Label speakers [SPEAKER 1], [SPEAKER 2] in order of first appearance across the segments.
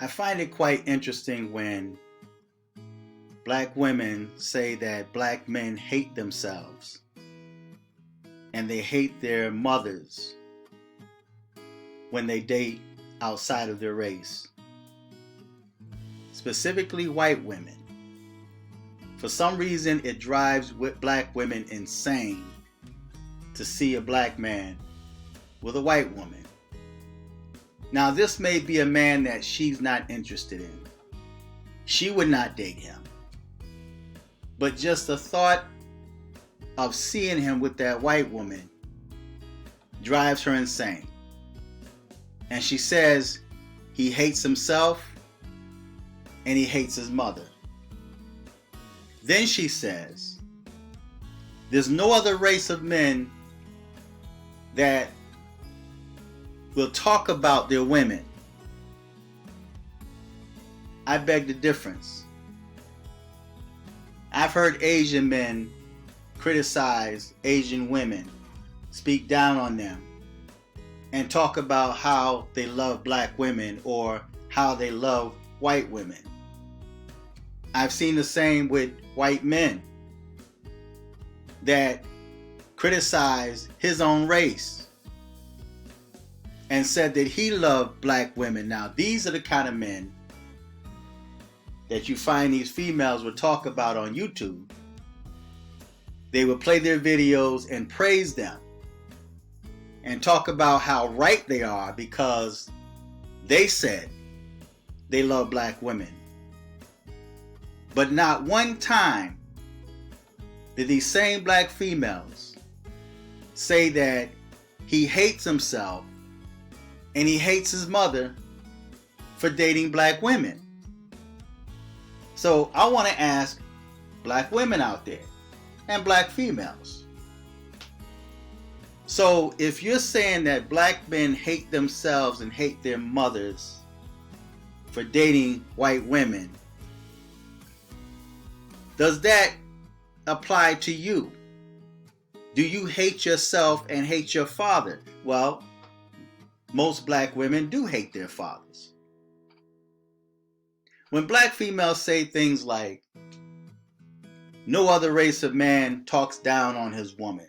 [SPEAKER 1] I find it quite interesting when black women say that black men hate themselves and they hate their mothers when they date outside of their race, specifically white women. For some reason, it drives black women insane to see a black man with a white woman. Now, this may be a man that she's not interested in. She would not date him. But just the thought of seeing him with that white woman drives her insane. And she says he hates himself and he hates his mother. Then she says there's no other race of men that will talk about their women. I beg the difference. I've heard Asian men criticize Asian women, speak down on them, and talk about how they love black women or how they love white women. I've seen the same with white men that criticize his own race and said that he loved black women. Now, these are the kind of men that you find these females will talk about on YouTube. They will play their videos and praise them and talk about how right they are because they said they love black women. But not one time did these same black females say that he hates himself and he hates his mother for dating black women. So I want to ask black women out there and black females. So if you're saying that black men hate themselves and hate their mothers for dating white women, does that apply to you? Do you hate yourself and hate your father? Well, most black women do hate their fathers. When black females say things like, no other race of man talks down on his woman.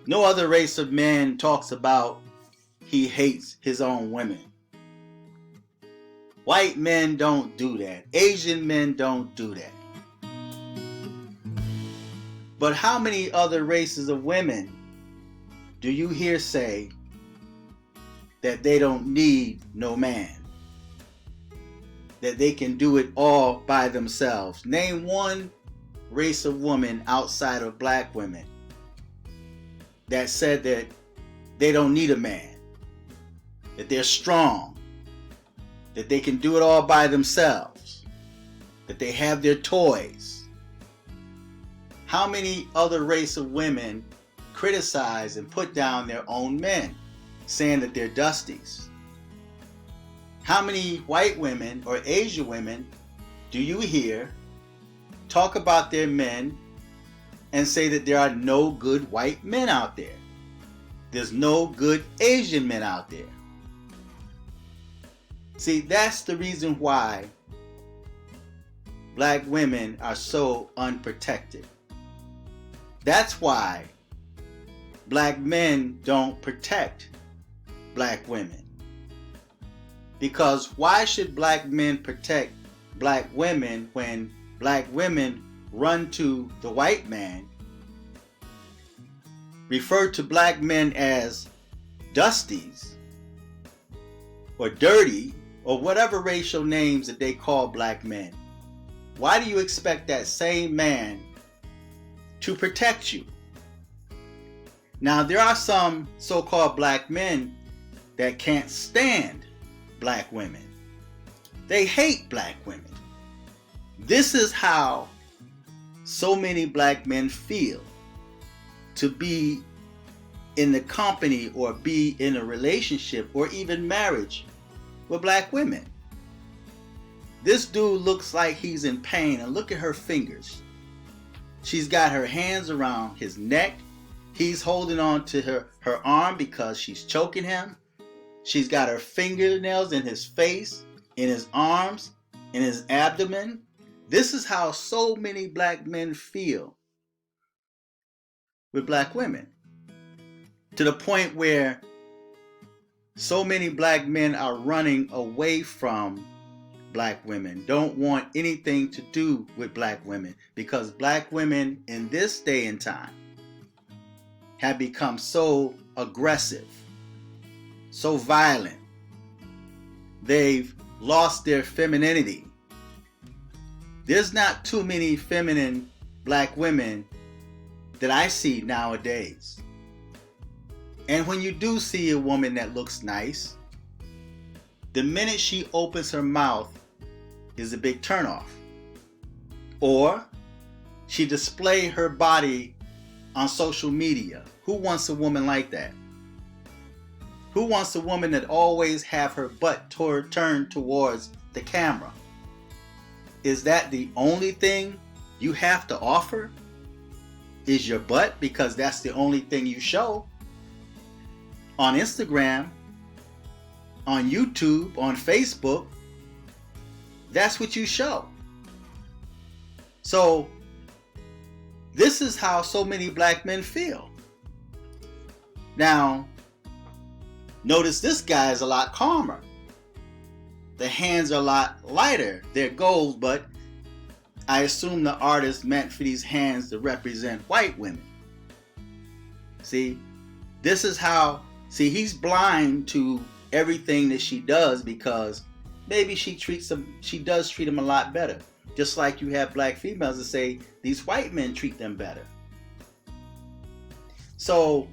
[SPEAKER 1] No other race of man talks about he hates his own women. White men don't do that. Asian men don't do that. But how many other races of women do you hear say that they don't need no man? That they can do it all by themselves? Name one race of woman outside of black women that said that they don't need a man, that they're strong, that they can do it all by themselves, that they have their toys. How many other race of women criticize and put down their own men, saying that they're dusties? How many white women or Asian women do you hear talk about their men and say that there are no good white men out there? There's no good Asian men out there. See, that's the reason why black women are so unprotected. That's why black men don't protect black women. Because why should black men protect black women when black women run to the white man, refer to black men as dusties or dirty or whatever racial names that they call black men? Why do you expect that same man to protect you? Now, there are some so-called black men that can't stand black women. They hate black women. This is how so many black men feel to be in the company or be in a relationship or even marriage with black women. This dude looks like he's in pain, and look at her fingers. She's got her hands around his neck. He's holding on to her arm because she's choking him. She's got her fingernails in his face, in his arms, in his abdomen. This is how so many black men feel with black women. To the point where so many black men are running away from black women, don't want anything to do with black women, because black women in this day and time have become so aggressive, so violent. They've lost their femininity. There's not too many feminine black women that I see nowadays. And when you do see a woman that looks nice, the minute she opens her mouth is a big turnoff. Or she display her body on social media. Who wants a woman like that? Who wants a woman that always have her butt turned towards the camera? Is that the only thing you have to offer? Is your butt, because that's the only thing you show? On Instagram, on YouTube, on Facebook, that's what you show. So this is how so many black men feel. Now, notice this guy is a lot calmer. The hands are a lot lighter. They're gold, but I assume the artist meant for these hands to represent white women. See, this is how, he's blind to everything that she does, because maybe she does treat him a lot better. Just like you have black females that say these white men treat them better. So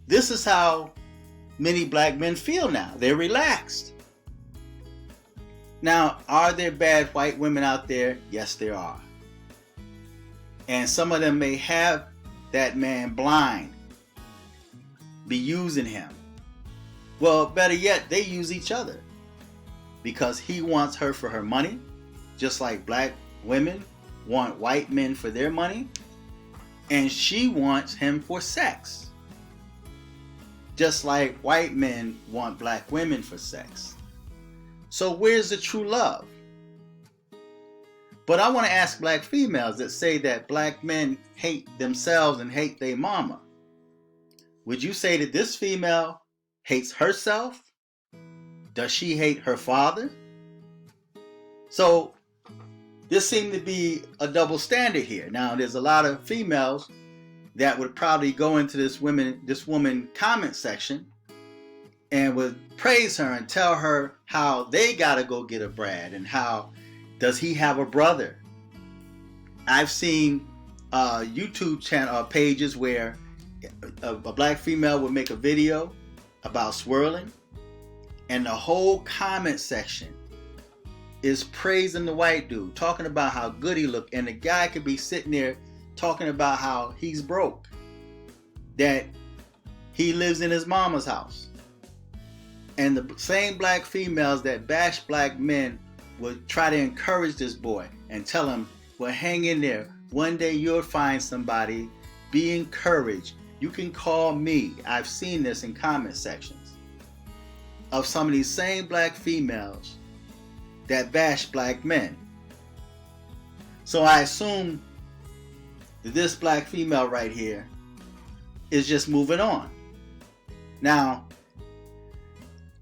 [SPEAKER 1] this is how many black men feel now. They're relaxed. Now, are there bad white women out there? Yes, there are. And some of them may have that man blind, be using him. Well, better yet, they use each other, because he wants her for her money, just like black women want white men for their money, and she wants him for sex, just like white men want black women for sex. So where's the true love? But I want to ask black females that say that black men hate themselves and hate their mama. Would you say that this female hates herself? Does she hate her father? So this seemed to be a double standard here. Now, there's a lot of females that would probably go into this woman comment section and would praise her and tell her how they gotta go get a Brad, and how does he have a brother. I've seen YouTube channel pages where a black female would make a video about swirling, and the whole comment section is praising the white dude, talking about how good he looked, and the guy could be sitting there talking about how he's broke, that he lives in his mama's house. And the same black females that bash black men would try to encourage this boy and tell him, well, hang in there. One day you'll find somebody. Be encouraged. You can call me. I've seen this in comment sections of some of these same black females that bash black men. So I assume that this black female right here is just moving on. Now,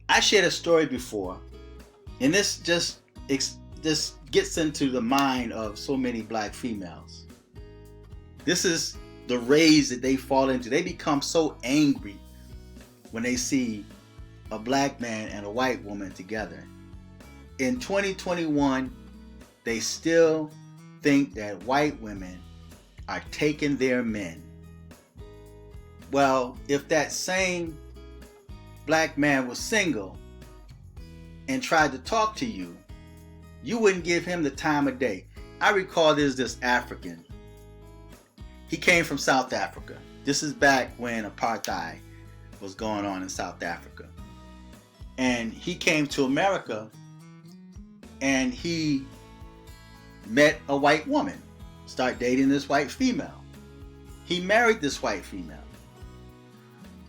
[SPEAKER 1] I shared a story before, and this just gets into the mind of so many black females. This is the rage that they fall into. They become so angry when they see a black man and a white woman together. In 2021, they still think that white women are taking their men. Well, if that same black man was single and tried to talk to you, you wouldn't give him the time of day. I recall there's this African. He came from South Africa. This is back when apartheid was going on in South Africa. And he came to America and he met a white woman, started dating this white female. He married this white female.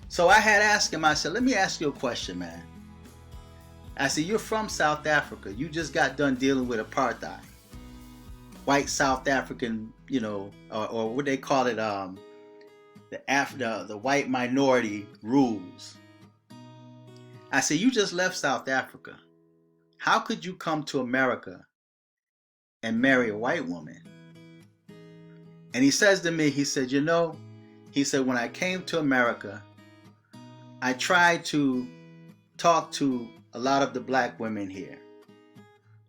[SPEAKER 1] So I had asked him, I said, let me ask you a question, man. I said, you're from South Africa. You just got done dealing with apartheid. White South African, or what they call it, the white minority rules. I said, you just left South Africa. How could you come to America and marry a white woman? And he says to me, he said, when I came to America, I tried to talk to a lot of the black women here.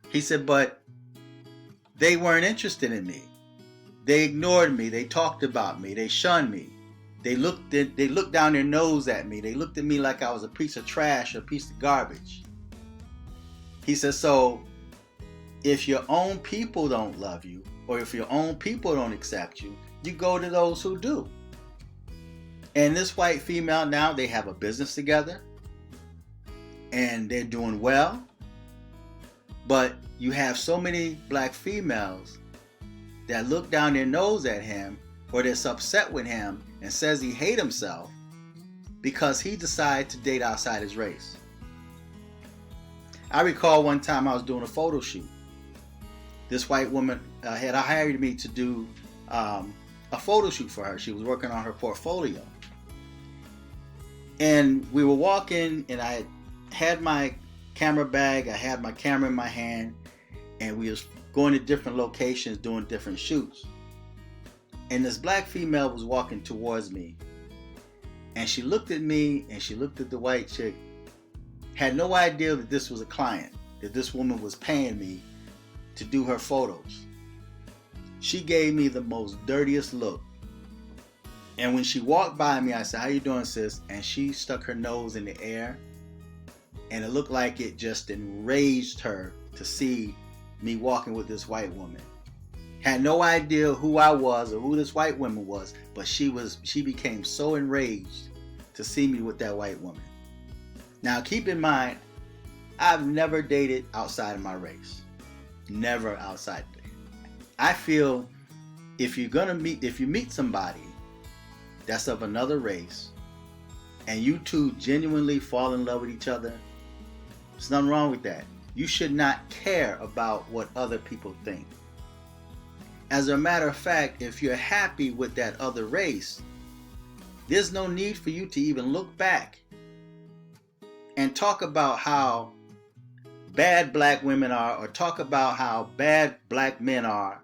[SPEAKER 1] He said, but they weren't interested in me. They ignored me. They talked about me. They shunned me. They looked down their nose at me. They looked at me like I was a piece of trash or a piece of garbage. He said, so if your own people don't love you, or if your own people don't accept you, you go to those who do. And this white female now, they have a business together and they're doing well. But you have so many black females that look down their nose at him, or that's upset with him and says he hates himself because he decided to date outside his race. I recall one time I was doing a photo shoot. This white woman had hired me to do a photo shoot for her. She was working on her portfolio. And we were walking, and I had my camera bag, I had my camera in my hand, and we was going to different locations doing different shoots. And this black female was walking towards me, and she looked at me and she looked at the white chick, had no idea that this was a client, that this woman was paying me to do her photos. She gave me the most dirtiest look. And when she walked by me, I said, how you doing, sis? And she stuck her nose in the air, and it looked like it just enraged her to see me walking with this white woman. Had no idea who I was or who this white woman was, but she became so enraged to see me with that white woman. Now keep in mind, I've never dated outside of my race. Never outside. I feel if you meet somebody that's of another race and you two genuinely fall in love with each other, there's nothing wrong with that. You should not care about what other people think. As a matter of fact, if you're happy with that other race, there's no need for you to even look back and talk about how bad black women are, or talk about how bad black men are.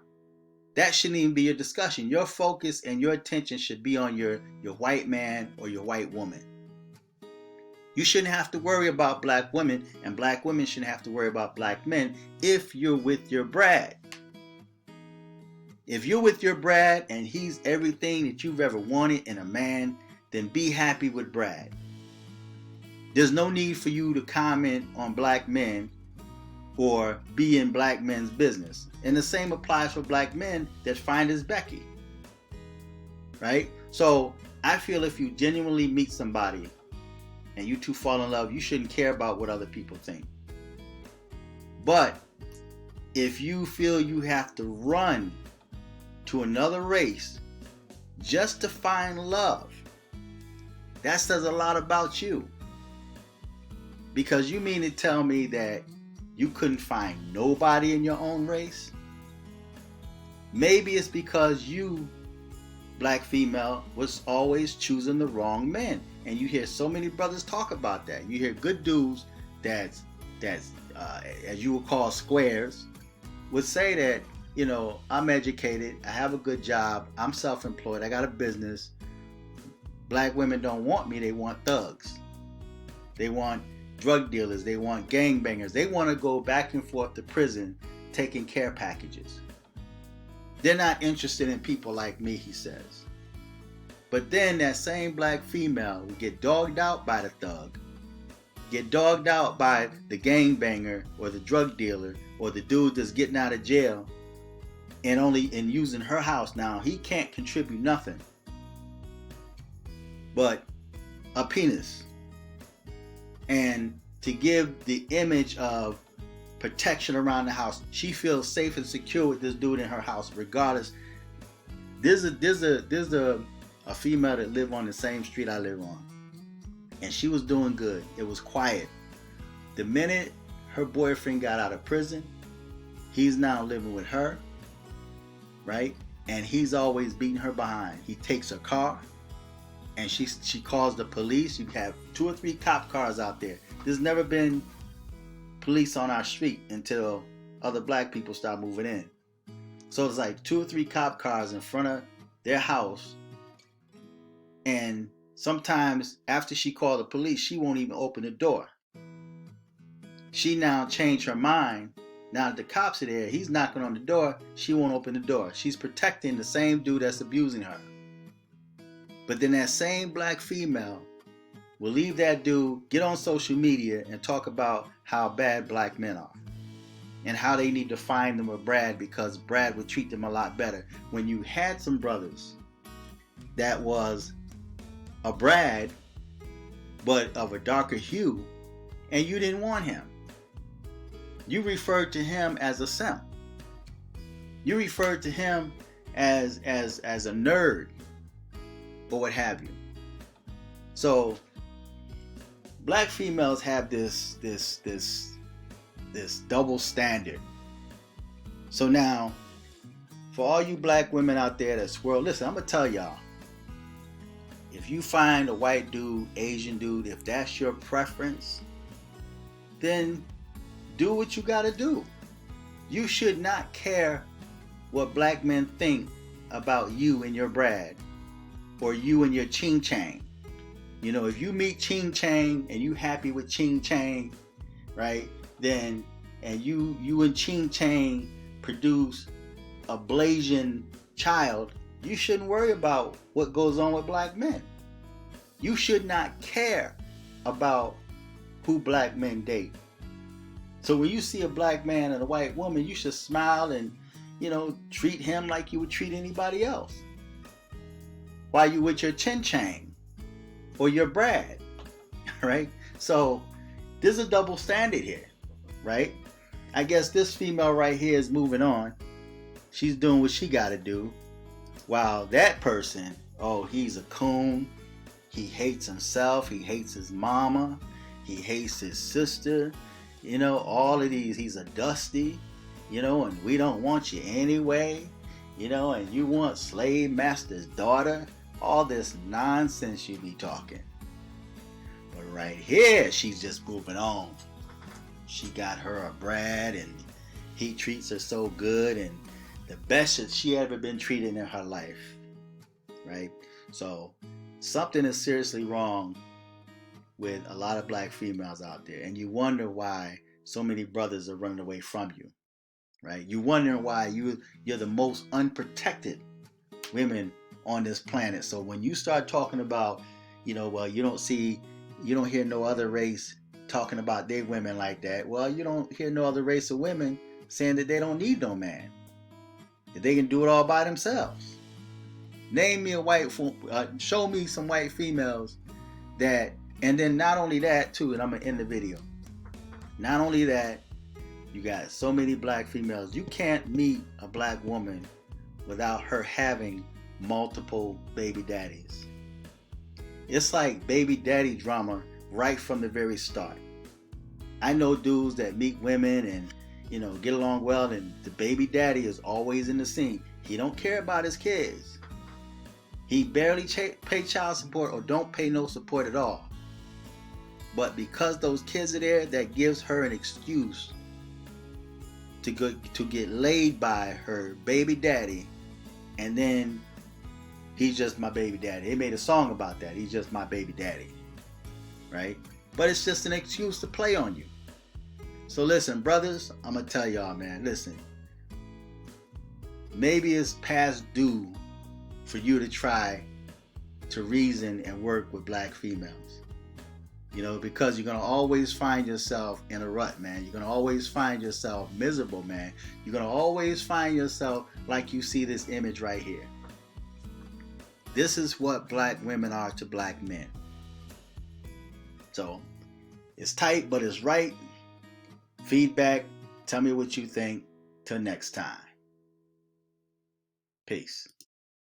[SPEAKER 1] That shouldn't even be your discussion. Your focus and your attention should be on your white man or your white woman. You shouldn't have to worry about black women, and black women shouldn't have to worry about black men if you're with your Brad. If you're with your Brad and he's everything that you've ever wanted in a man, then be happy with Brad. There's no need for you to comment on black men or be in black men's business. And the same applies for black men that find his Becky. Right? So I feel if you genuinely meet somebody and you two fall in love, you shouldn't care about what other people think. But if you feel you have to run to another race just to find love, that says a lot about you. Because you mean to tell me that you couldn't find nobody in your own race? Maybe it's because you, black female, was always choosing the wrong men. And you hear so many brothers talk about that. You hear good dudes that's as you would call squares, would say that, I'm educated, I have a good job, I'm self-employed, I got a business. Black women don't want me, they want thugs. They want drug dealers, they want gangbangers. They want to go back and forth to prison taking care packages. They're not interested in people like me, he says. But then that same black female will get dogged out by the thug, get dogged out by the gangbanger or the drug dealer or the dude that's getting out of jail, and only in using her house. Now he can't contribute nothing but a penis, and to give the image of protection around the house. She feels safe and secure with this dude in her house regardless. There's a female that lived on the same street I live on, and she was doing good. It was quiet. The minute her boyfriend got out of prison, he's now living with her, right? And he's always beating her behind. He takes her car, and she calls the police. You have 2 or 3 cop cars out there. There's never been police on our street until other black people start moving in. So it's like 2 or 3 cop cars in front of their house. And sometimes after she called the police, she won't even open the door. She now changed her mind. Now that the cops are there, he's knocking on the door. She won't open the door. She's protecting the same dude that's abusing her. But then that same black female will leave that dude, get on social media, and talk about how bad black men are. And how they need to find them with Brad because Brad would treat them a lot better. When you had some brothers that was a Brad, but of a darker hue, and you didn't want him. You referred to him as a simp. You referred to him as a nerd, or what have you. So black females have this double standard. So now, for all you black women out there that swirl, listen, I'm gonna tell y'all. If you find a white dude, Asian dude, if that's your preference, then do what you gotta do. You should not care what black men think about you and your Brad, or you and your Ching Chang. You know, if you meet Ching Chang and you happy with Ching Chang, right? Then, and you and Ching Chang produce a Blasian child, you shouldn't worry about what goes on with black men. You should not care about who black men date. So when you see a black man and a white woman, you should smile and, you know, treat him like you would treat anybody else. While you with your Chin Chang or your Brad, right? So there's a double standard here, right? I guess this female right here is moving on. She's doing what she got to do. While that person, oh, he's a coon. He hates himself. He hates his mama. He hates his sister. You know, all of these, he's a dusty, you know, and we don't want you anyway, you know, and you want slave master's daughter, all this nonsense you be talking. But right here, she's just moving on. She got her a Brad, and he treats her so good, and the best that she ever been treated in her life, right? So something is seriously wrong with a lot of black females out there, and you wonder why so many brothers are running away from you, right? You wondering why you're the most unprotected women on this planet. So when you start talking about, you know, well, you don't hear no other race talking about their women like that. Well, you don't hear no other race of women saying that they don't need no man, that they can do it all by themselves. Name me show me some white females that. And then not only that too, and I'm gonna end the video. Not only that, you got so many black females. You can't meet a black woman without her having multiple baby daddies. It's like baby daddy drama right from the very start. I know dudes that meet women and, you know, get along well, and the baby daddy is always in the scene. He don't care about his kids. He barely pay child support or don't pay no support at all. But because those kids are there, that gives her an excuse to get laid by her baby daddy, and then he's just my baby daddy. They made a song about that. He's just my baby daddy, right? But it's just an excuse to play on you. So listen, brothers, I'm gonna tell y'all, man. Listen, maybe it's past due for you to try to reason and work with black females. You know, because you're going to always find yourself in a rut, man. You're going to always find yourself miserable, man. You're going to always find yourself like you see this image right here. This is what black women are to black men. So, it's tight, but it's right. Feedback. Tell me what you think. Till next time. Peace.